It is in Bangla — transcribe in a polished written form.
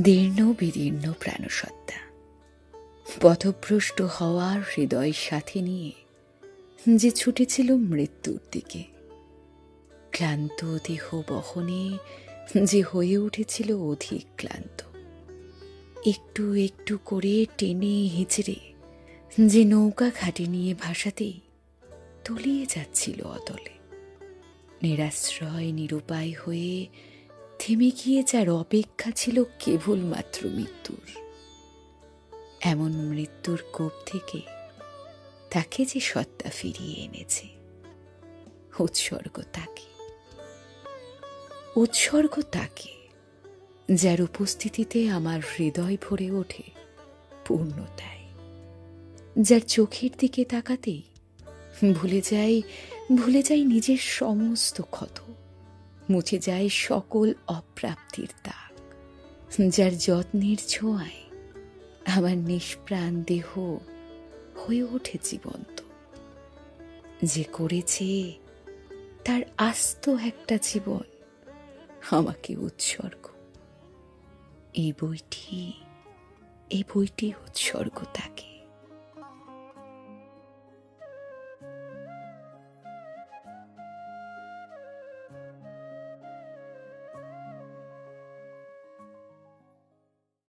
দীর্ণ বিদীর্ণ প্রাণসত্তা, পথভ্রষ্ট হওয়ার হৃদয় সাথে নিয়ে যে ছুটেছিল মৃত্যুর দিকে, ক্লান্ত দেহ বহনে যে হয়ে উঠেছিল অধিক ক্লান্ত, একটু একটু করে টেনে হিচড়ে যে নৌকা ঘাটে নিয়ে ভাসাতেই তলিয়ে যাচ্ছিল অতলে, নিরাশ্রয় নিরুপায় হয়ে থেমে গিয়ে যার অপেক্ষা ছিল কেবলমাত্র মৃত্যুর। এমন মৃত্যুর কোপ থেকে তাকে যে সত্তা ফিরিয়ে এনেছে, উৎসর্গ তাকে যার উপস্থিতিতে আমার হৃদয় ভরে ওঠে পূর্ণতায়, যার চোখের দিকে তাকাতেই ভুলে যাই নিজের সমস্ত ক্ষত, মুছে যায় সকল অপ্রাপ্তির দাগ, যার যত্নের ছোঁয়ায় আমার নিষ্প্রাণ দেহ হয়ে ওঠে জীবন্ত, যে করেছে তার আস্ত একটা জীবন আমাকে উৎসর্গ। এই বইটি উৎসর্গ তাকে।